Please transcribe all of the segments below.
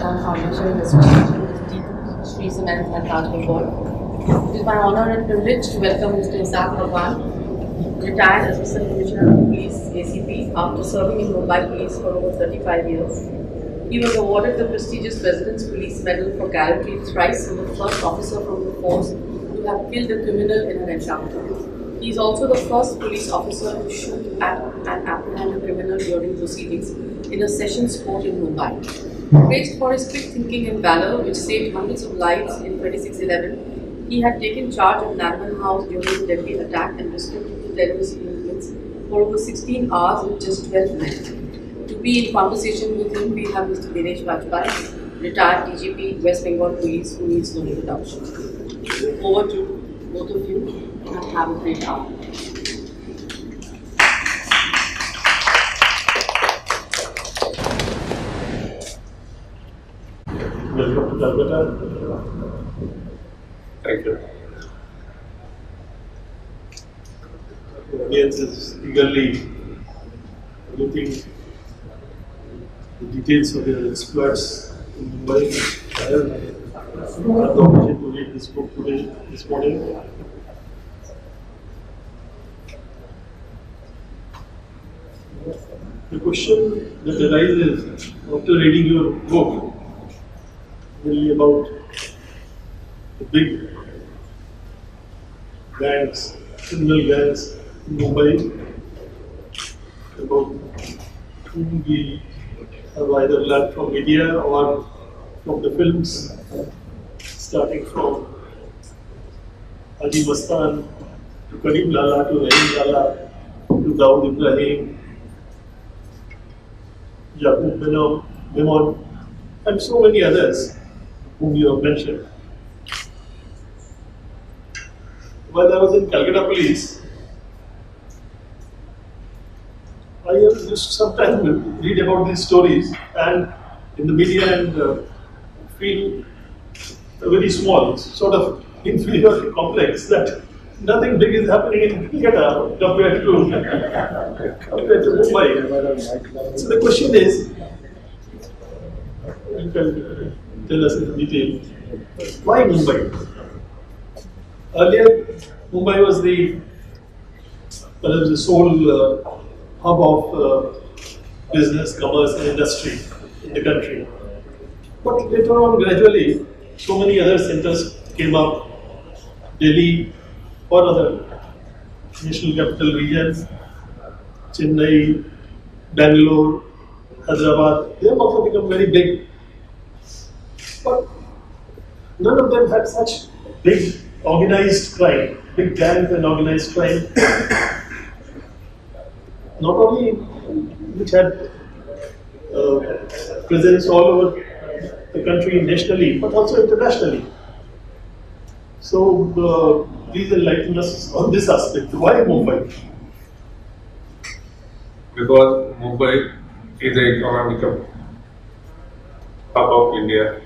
Mastan Foundation in association with Deep Sri Cement and Taj Bengal. It is my honor and privilege to welcome Mr. IsaqueBagwan, retired Assistant Commissioner of Police (ACP) after serving in Mumbai Police for over 35 years. He was awarded the prestigious President's Police Medal for gallantry thrice and the first officer from the force to have killed a criminal in an encounter. He is also the first police officer to shoot at and apprehend a criminal during proceedings in a sessions court in Mumbai. Praised for his quick thinking and valor, which saved hundreds of lives in 2611, he had taken charge of Nariman House during the deadly attack and restricted the terrorist movements for over 16 hours with just 12 men. To be in conversation with him, we have Mr. Dinesh Vajpai, retired DGP, West Bengal Police, who needs no introduction. Over to both of you, and have a great hour. Welcome to Calcutta. Thank you. The audience is eagerly looking the details of their exploits in Mumbai. I have had the opportunity to read this book today, this morning. The question that arises after reading your book really about the big gangs, criminal gangs in Mumbai, about whom we have either learned from media or from the films, starting from Haji Mastan to Karim Lala to Karim Lala to Dawood Ibrahim, Bagwan, and so many others whom you have mentioned. While I was in Calcutta Police, I used to sometimes read about these stories and in the media and feel very small, sort of inferiority complex that nothing big is happening in Calcutta compared to Mumbai. So the question is, you can tell us in detail, why Mumbai? Earlier, Mumbai was perhaps the sole hub of business, commerce and industry in the country. But later on, gradually, so many other centers came up, Delhi or other national capital regions, Chennai, Bangalore, Hyderabad, they have also become very big. But none of them had such big organized crime, big gangs and organized crime. Not only which had presence all over the country nationally, but also internationally. So please enlighten us on this aspect. Why Mumbai? Because Mumbai is the economic hub of India.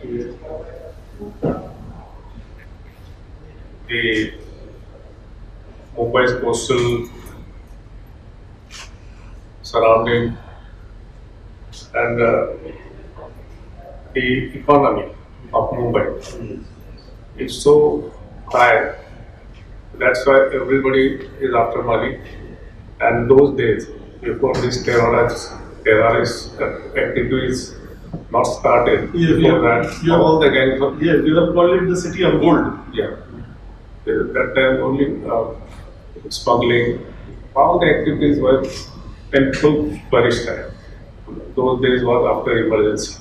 The Mumbai's coastal surrounding and the economy of Mumbai is so high. That's why everybody is after money. And those days, before this terrorist activities not started, before that, all the gangs of you have called it the city of gold. Yeah. That time only smuggling, all the activities were in full flourish time. Those days was after emergency.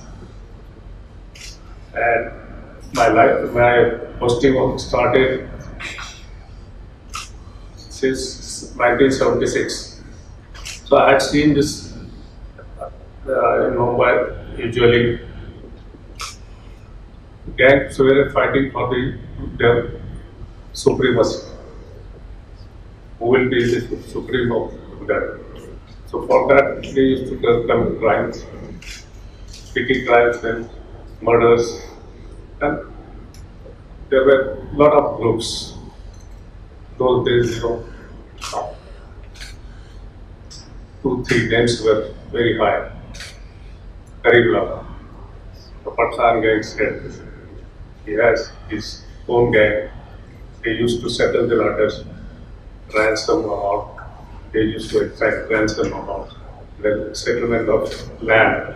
And my posting was started since 1976. So I had seen this in Mumbai. Usually, gangs were fighting for their supremacy. Who will be the supreme of that? So for that, they used to commit crimes, petty crimes and murders, and there were a lot of groups. Those days, 2-3 names were very high. Karim Lala, the Pathan gang's head. He has his own gang. They used to settle the matters, ransom amount. They used to exact ransom amount. Then settlement of land.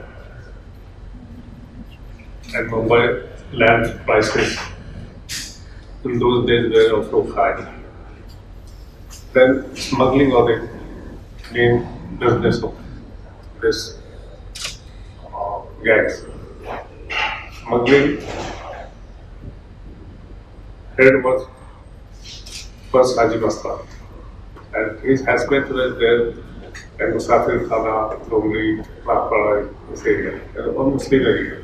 And Mumbai land prices in those days were also high. Then smuggling of the main business of this gangs. Smuggling head was first Haji Mastan, and his husband was there and Musafir Khana, Bombay, Lahpara, this area, almost same area.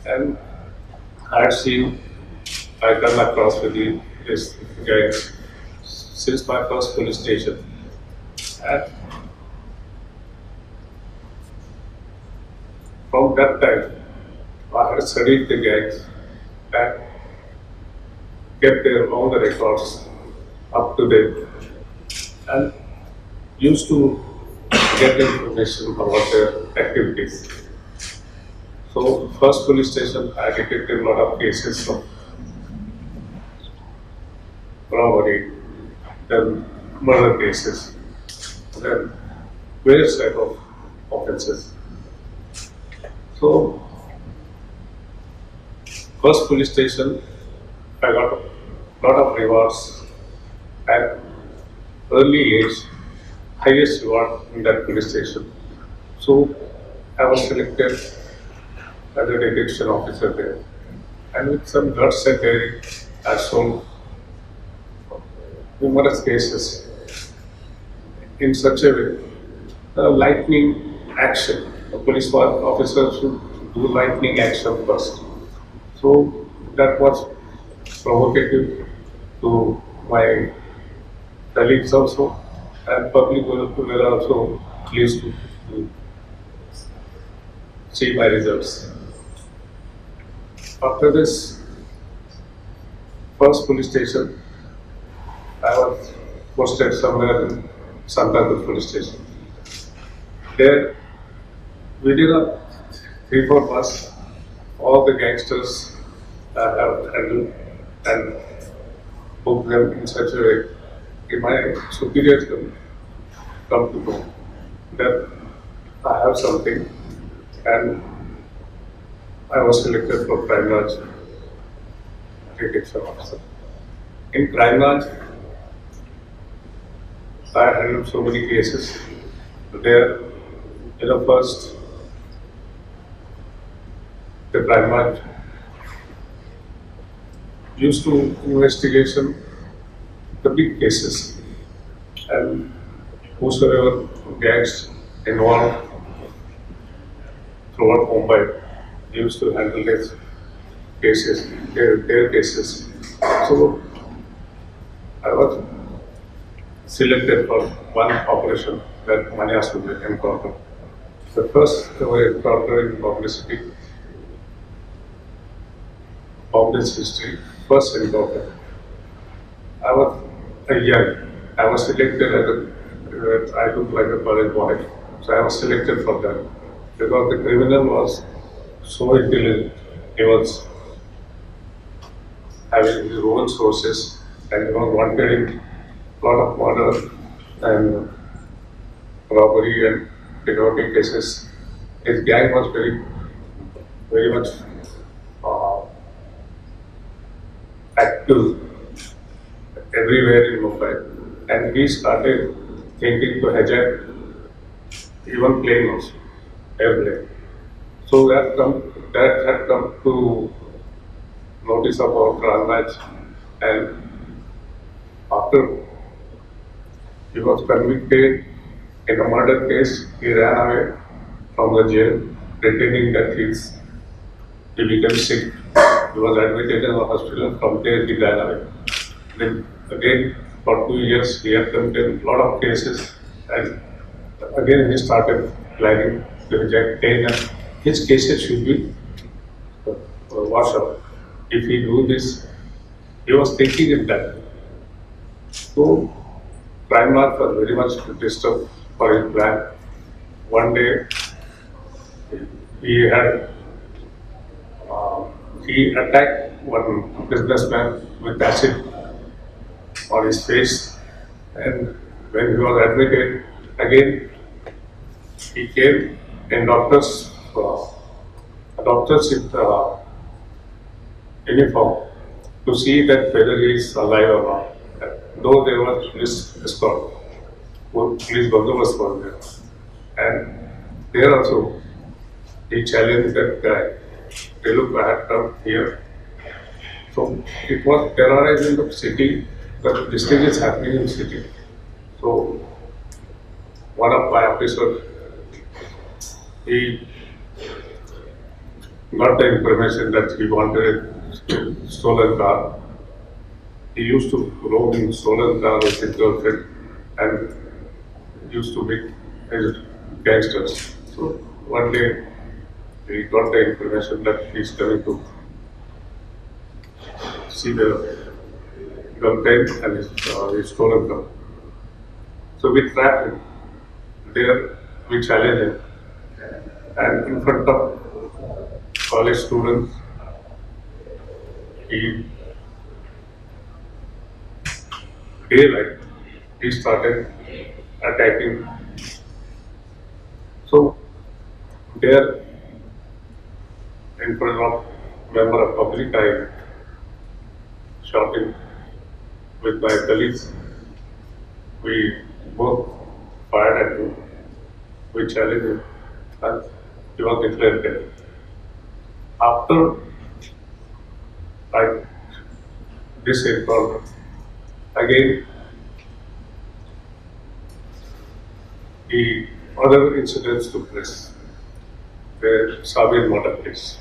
And I had seen, I come across with this guy since my first police station. And from that time, I had studied the gangs and kept all the records up to date and used to get information about their activities. So, first police station, I detected a lot of cases of robbery, then murder cases, then various type of offences. So, first police station, I got a lot of rewards at early age, highest reward in that police station. So, I was selected as a detection officer there. And with some guts and daring, I solved numerous cases in such a way, lightning action. A police officer should do lightning action first. So that was provocative to my colleagues also, and public were also pleased to see my results. After this first police station, I was posted somewhere in Santapur police station. There, within a 3-4 months, all the gangsters have handled and booked them in such a way. My superiors come to know that I have something, and I was selected for crime branch detection officer. In crime branch, I handled so many cases. There, first, the crime branch used to investigation the big cases, and whosoever gangs involved throughout Mumbai used to handle these cases, their cases. So I was selected for one operation that Manias would encounter. The first encounter in publicity, Bombay's history, first encounter. I was young. I was selected I looked like a college boy, so I was selected for that because the criminal was so intelligent. He was having his own sources and he was wanted in a lot of murder and robbery and kidnapping cases. His gang was very much active everywhere in Mumbai, and he started thinking to hijack even plane also, airplane. So that had come to notice about Ranraj, and after he was convicted in a murder case, he ran away from the jail, pretending that he became sick. He was admitted in the hospital. From there, he ran away. Then again, for 2 years, he had committed a lot of cases, and again he started planning to reject pain, and his cases should be washed up. If he do this, he was thinking in that. So, Prime Lord was very much disturbed for his plan. One day, he had he attacked one businessman with acid on his face, and when he was admitted, again he came in doctors in uniform to see that whether he is alive or not. Though there was police escort, police bandobast was there, and there also he challenged that guy. They look, I have come here. So it was terrorizing the city, but this thing is happening in the city. So one of my officers, he got the information that he wanted a stolen car. He used to roam in stolen car with his girlfriend and used to meet his gangsters. So one day he got the information that he is coming to see the girlfriend and his stolen car. So we trapped him. There we challenged him, and in front of college students, he started attacking. So there, in front of member of public, I shot him with my colleagues. We both fired at him. We challenged him, and he was declared dead. After this encounter, again, the other incidents took place. The Sabir murder case.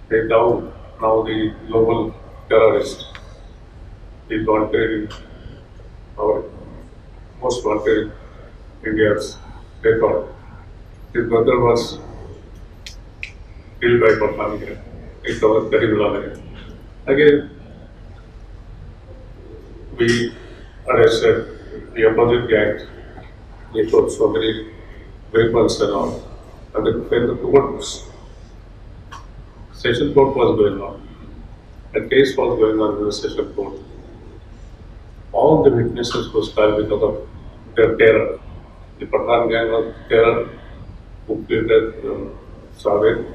They down now the global terrorist. He wanted our most wanted in India's record. His brother was killed by Pakistan. It was Karim Lala. Again, we arrested the opposite gang. They put so many weapons and all. And when the session court was going on, a case was going on in the session court. All the witnesses were tried because of their terror. The Pathan gang was terror who killed Sabir.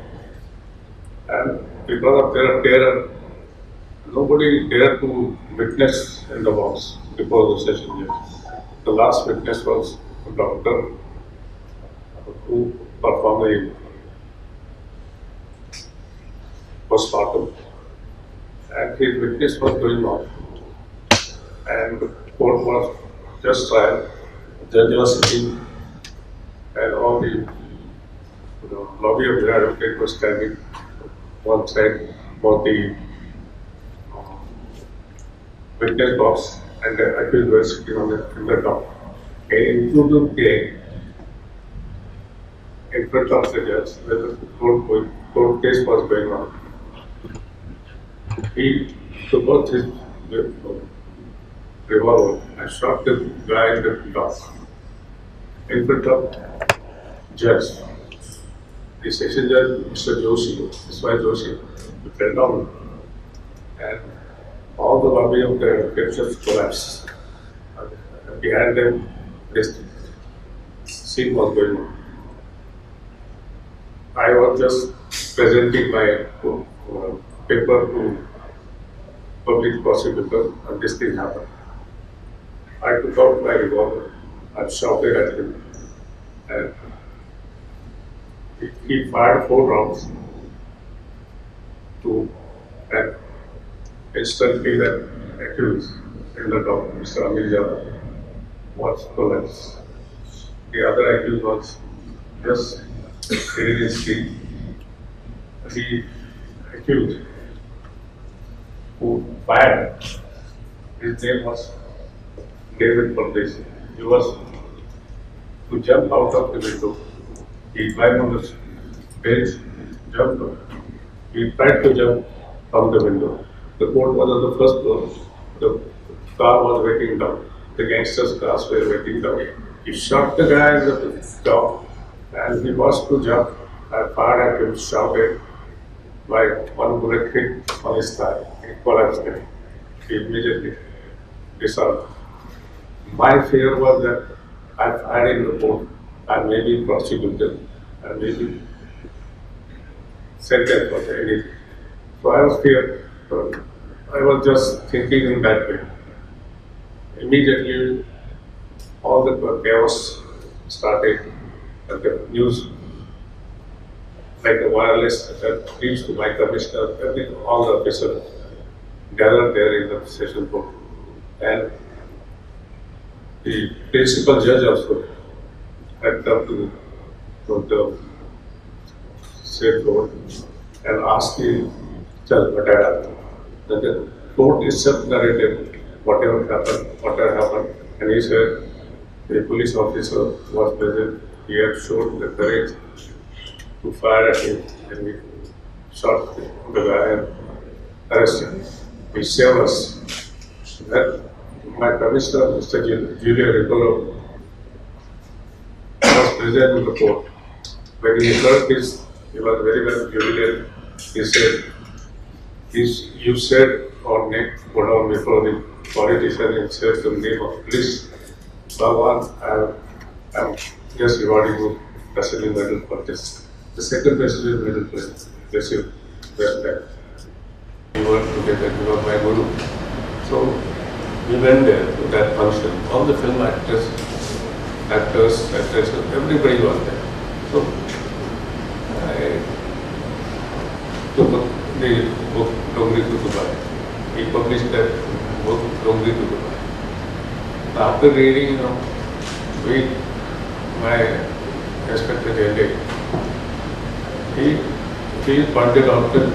And because of their terror, nobody dared to witness in the box before the session judge. The last witness was a doctor who performed a postmortem. And his witness was going on. And the court was just trial. The judge was sitting, and all the lobby of the advocate was standing one side for the witness box, and the accused were sitting in the top. A included came in front of the judge where the court case was going on. He took out his revolver and shot the guy in the top in front of judge. The session judge, Mr. Joshi, Mr. Joshi, fell down, and all the lobby of the judges collapsed. And behind them, this scene was going on. I was just presenting my paper to public prosecutor, and this thing happened. I took out my revolver and shouted at him, and he fired 4 rounds to and instantly that accused in the top, Mr. Amir was collapsed. The other accused was just in his feet. The accused who fired, his name was David Ibrahim. He was to jump out of the window. He climbed on the bench, jumped up. He tried to jump from the window. The court was on the first floor. The car was waiting down. The gangsters' cars were waiting down. He shot the guy in the top, and he was to jump. I fired at him, shouted, by one bullet hit on his thigh. He collapsed there. He immediately dissolved. My fear was that I fired in the court, I may be prosecuted, I may be sentenced for anything. So I was scared. I was just thinking in that way. Immediately, all the chaos started, and the news, like a wireless that reached to my commissioner, all the officers gathered there in the session court. And the principal judge also had come to the state court and asked the judge what had happened. Then the court itself narrated whatever happened, and he said the police officer was present. He had shown the courage to fire at him, and he shot the guy and arrested him. He saved us. Then my commissioner, Mr. Julio Ricolo, was present in the court. When he heard this, he was very well jubilant. He said, you said or neck go down before the politician and said the name of police. Bagwan, I am just rewarding you President Medal for this. The second President Medal received respect. We worked together, you were my guru. So we went there to that function. All the film actors, actresses, everybody was there. So I took the book Dongri to Dubai. He published that book Dongri to Dubai. After reading, my respected LA, he pointed out that,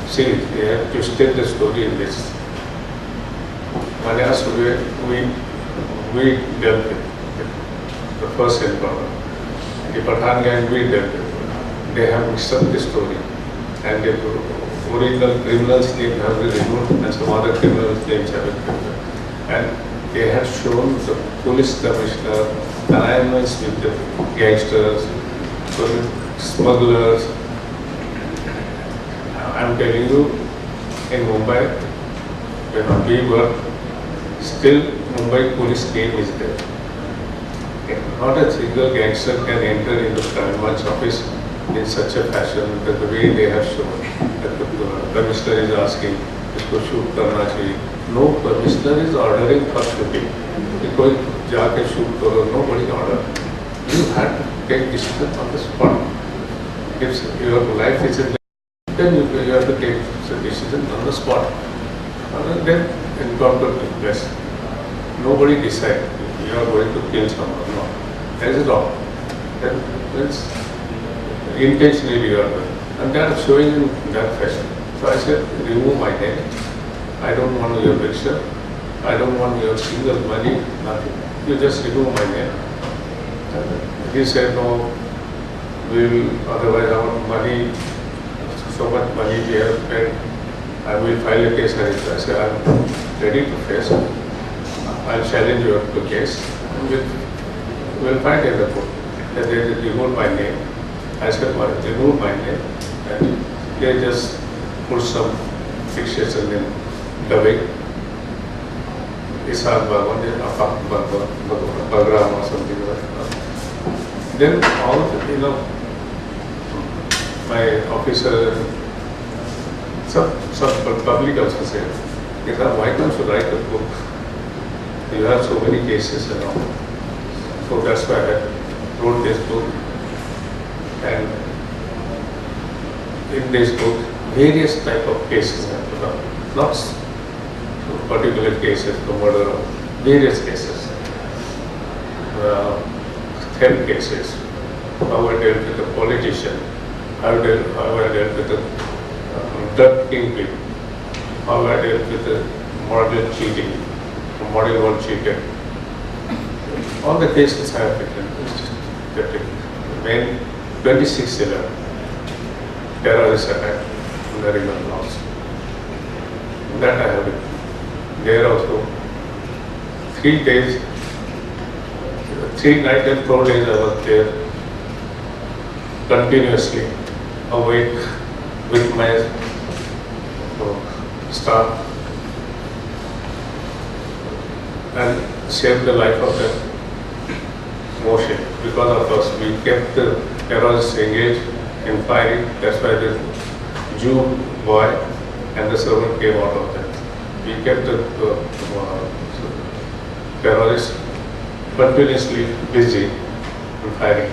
see, they have twisted the story in this. Malayas we dealt with the first encounter. The Pathan gang we dealt with. They have mixed up the story, and the original criminals' names have been removed and some other criminals' names have been removed. And they have shown the police commissioner alliance with the gangsters, smugglers. I am telling you, in Mumbai, when we were, still Mumbai Police team is there. Not a single gangster can enter into crime watch office in such a fashion that the way they have shown. That the commissioner is asking, isko shoot karna chahiye. No commissioner is ordering for shooting. Because jaake shoot karo, nobody order. You have to take decision on the spot. If your life is in danger, then you have to take the decision on the spot. And then encounter took place. Nobody decides you are going to kill someone. No, that is wrong. Then it's intentionally you are doing. And they are showing in that fashion. So I said, remove my name. I don't want your picture. I don't want your single money, nothing. You just remove my name. And he said, no, we will, otherwise our money, so much money we have spent, I will file a case. I said, I am ready to face it. I will challenge your case. We will fight in the court. That they remove my name. I said, remove my name. And they just put some fixation in dubbing. Isaque Bagwan, Bagwan or something like that. Then all, my officer, some public also said, why don't you write a book? You have so many cases and all. So that's why I wrote this book. And in this book, various type of cases are put up. Not particular cases, the murder of various cases. 10 cases. How I dealt with a politician, how I dealt with a drug kingpin, how I dealt with a model cheating, model world cheated. All the cases I have written. Main 26/11 terrorist attack in the river laws. That I have written. There also 3 days, 3 nights and 4 days I was there continuously awake with my staff and saved the life of them. Motion. Because of us, we kept the terrorists engaged in firing. That's why the Jew boy and the servant came out of that. We kept the terrorists continuously busy in firing.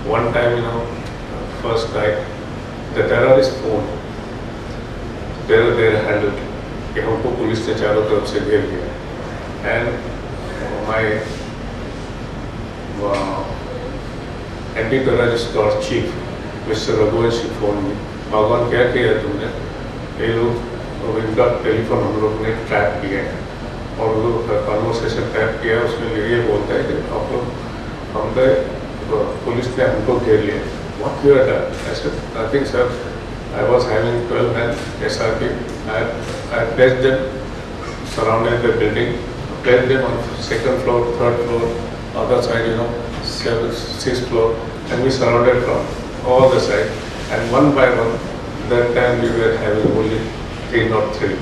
One time, first night, the terrorist phone, they handled कि हमको police ने चारों तरफ से घेर लिया, and my anti-terrorist corps chief, Mr. Raghuvanshi phoned me. भगवान क्या किया तुमने? ये लोग इनका टेलीफोन हम लोग ने ट्रैप किया है और वो कन्वर्सेशन ट्रैप किया है, उसमें ये बोलता है कि आप लोग हमने पुलिस ने हमको घेर लिया. What you had done? I said, nothing sir. I was having 12 men SRP. I placed them, surrounded the building, placed them on second floor, third floor, other side, sixth floor, and we surrounded from all the sides. And one by one, that time we were having only 303,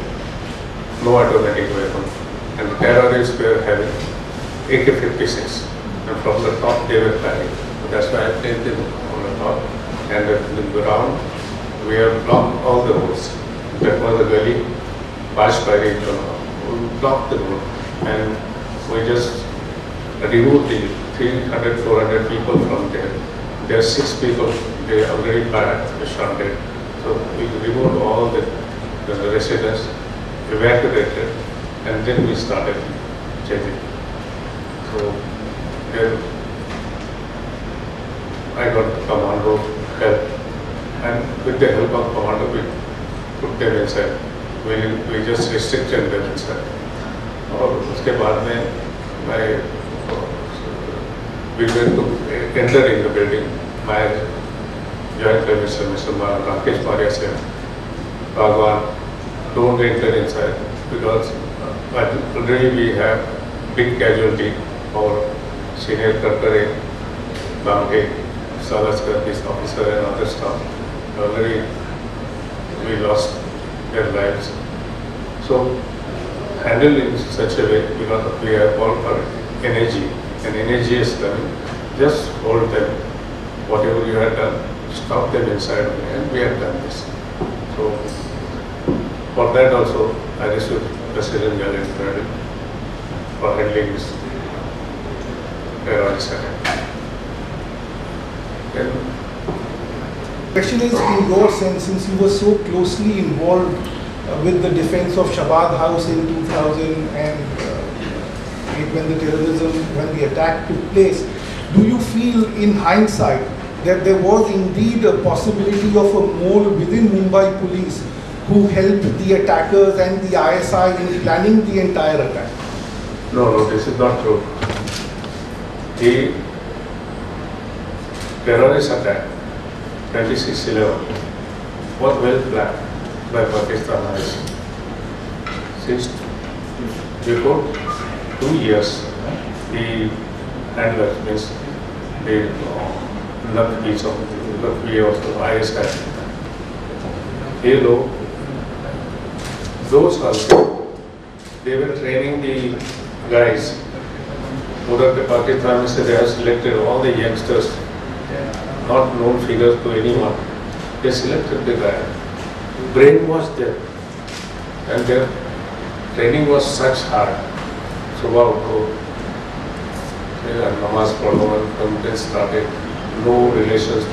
no automatic weapon. And the terrorists were having AK-56. And from the top they were firing. That's why I placed them on the top. And at the ground, we have blocked all the roads. That was the gully, Vajpai, we blocked the road. And we just removed the 300, 400 people from there. There are 6 people, they already fired, shot dead. So we removed all the residents, evacuated, and then we started chasing. So then I got the commando help, and with the help of commando we put them inside. We just restricted them inside. और उसके बाद में we went to enter in the building. My joint commissioner, Mr. Rakesh Maria said, Bagwan, don't enter inside because already we have big casualty for senior Karkare, Bombay, Salaskar, this officer and other staff. Already we lost their lives. So handle in such a way because we have called for energy. And energy is coming, just hold them, whatever you have done, stop them inside only, and we have done this. So, for that also, I received President Gallant credit for handling this terrorist attack. The question is, in your sense, since you were so closely involved with the defense of Shabad House in 2008, when the attack took place, do you feel in hindsight that there was indeed a possibility of a mole within Mumbai Police who helped the attackers and the ISI in planning the entire attack? No, this is not true. The terrorist attack, 26/11, was well planned by Pakistan ISI. Since before 2 years, the handlers, means the piece of the ISI, those also, they were training the guys. The Pakistan said they have selected all the youngsters, not known figures to anyone. They selected the guy, brainwashed them, and their training was such hard. सुबह उठो, नमाज पढ़ो, and started, no relations,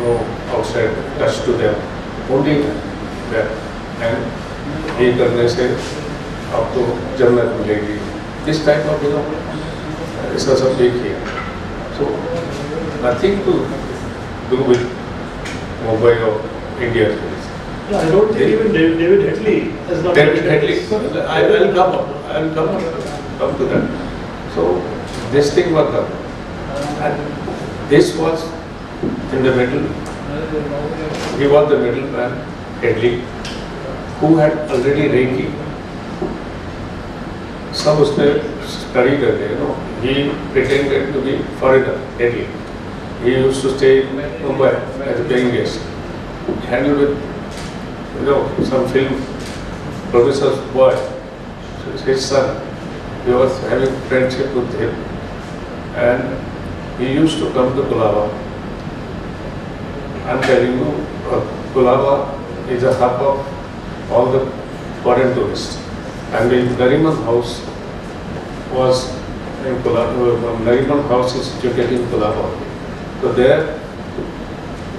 no outside touch to them, only that. And ये करने से आपको जन्नत मिलेगी. This type of ऐसा सब देखिए. So nothing to do with Mumbai or India. Yeah, I don't think even David Headley has not. David Headley, I will come to that. So this thing was done, and this was in the middle. He was the middleman, Headley, who had already Reiki. Some study करके, he pretended to be foreigner, Headley. He used to stay in Mumbai as a paying guest. handled with, some film producer's boy, his son. He was having friendship with him, and he used to come to Colaba. I'm telling you, Colaba is a hub of all the foreign tourists. And the Nariman house was in Colaba. Nariman house is situated in Colaba. So there,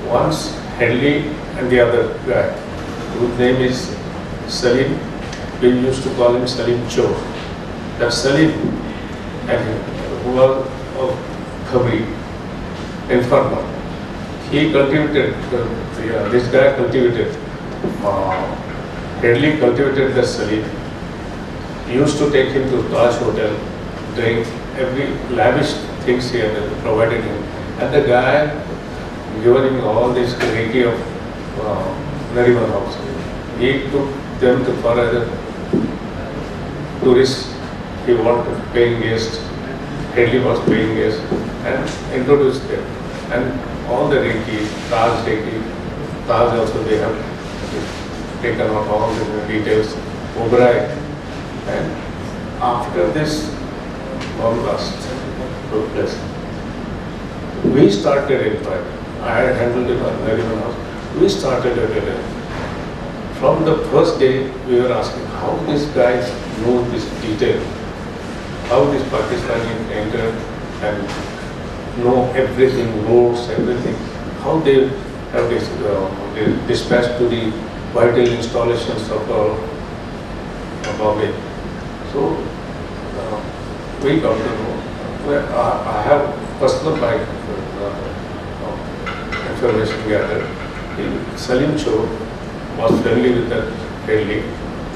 once Henley and the other guy, whose name is Salim, we used to call him Salim Chor. That Salim, and who was of Khabri, Inferno. He cultivated, this guy cultivated, Henley cultivated the Salim. He used to take him to Taj Hotel, drink every lavish things he had provided him. And the guy given him all this variety of Nariman house. He took them to for other tourists. He wanted paying guests. Henley was paying guests and introduced them. And all the Reiki, Taj also they have taken out all the details, Oberoi. And after this bomb blast took place, we started inquiry. I had handled it on Nariman house. We started a detail. From the first day, we were asking how these guys know this detail, how this Pakistani entered and know everything, roads, everything, how they have this, they dispatched to the vital installations of Bombay. So we got to know. I have personal information gathered. Salim Chor was friendly with that Henley.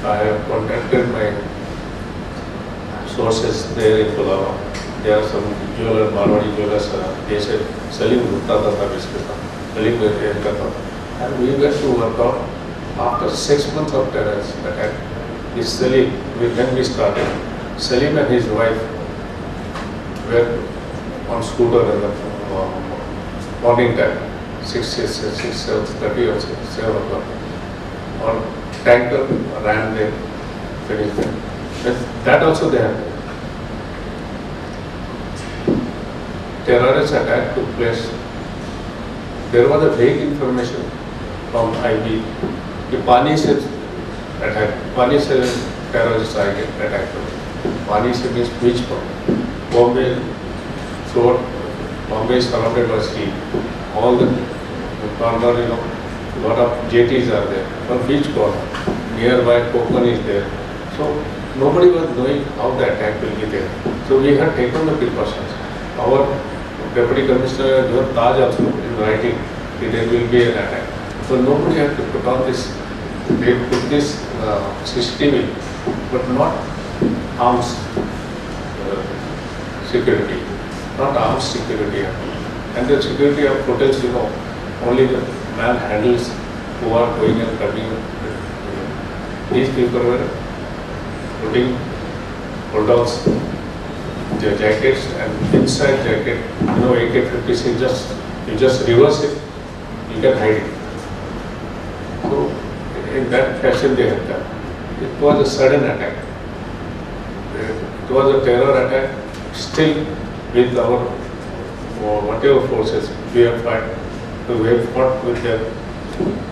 I have contacted my sources there in Colaba. There are some jeweler, Marwadi jewelers. They said Salim Gupta tha biske Salim ka. And we went to work out. After 6 months of terrorist attack, this Salim, when we started, Salim and his wife were on scooter in the morning time, 6:30 or 7 o'clock. On tanker ran there, finished them. That also they had. Terrorist attack took place. There was a vague information from IB. The Pani se attack. Pani se terrorist attack. Pani se means beach point. Bombay, so Bombay is surrounded by sea. All the corner, lot of jetties are there. From beach corner, nearby Kokon is there. So nobody was knowing how the attack will be there. So we had taken the precautions. Our Deputy Commissioner Taj also in writing that there will be an attack. So nobody had to put on this. They put this CCTV, but not arms security, not arms security. And the security of hotels, only the man handles who are going and coming. These people were putting hold-ons, their jackets, and inside jacket, AK-56, you just reverse it, you can hide it. So in that fashion they had done. It was a sudden attack. It was a terror attack. Still, with our whatever forces we have fought, with the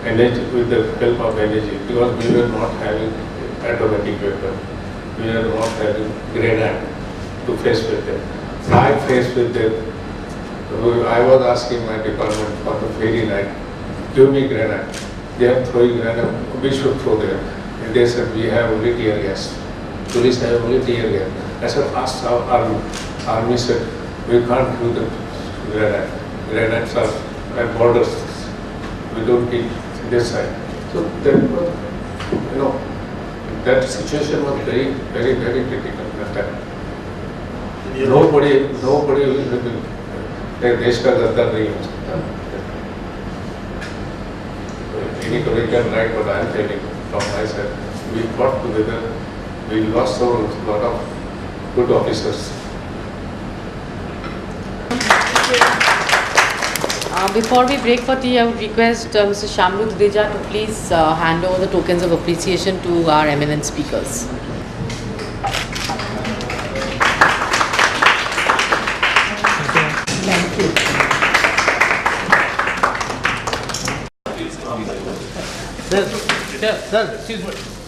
energy, with the help of energy, because we were not having automatic weapon, we were not having grenade to face with them. I faced with them. I was asking my department for the very night, give me grenade. They are throwing grenade, we should throw them. And they said, we have only tear gas. Police have only tear gas. I said, ask our army. Army said, we can't do the grenade. Grenades are at borders. We don't keep this side. So that was, that situation was very, very, very critical at that time. Nobody will देश का गद्दार नहीं हो सकता. Anybody can write what I am telling from my side. We fought together. We lost a lot of good officers. Before we break for tea, I would request Mr. Shamlu Dudeja to please hand over the tokens of appreciation to our eminent speakers. Thank you. Sir, excuse me.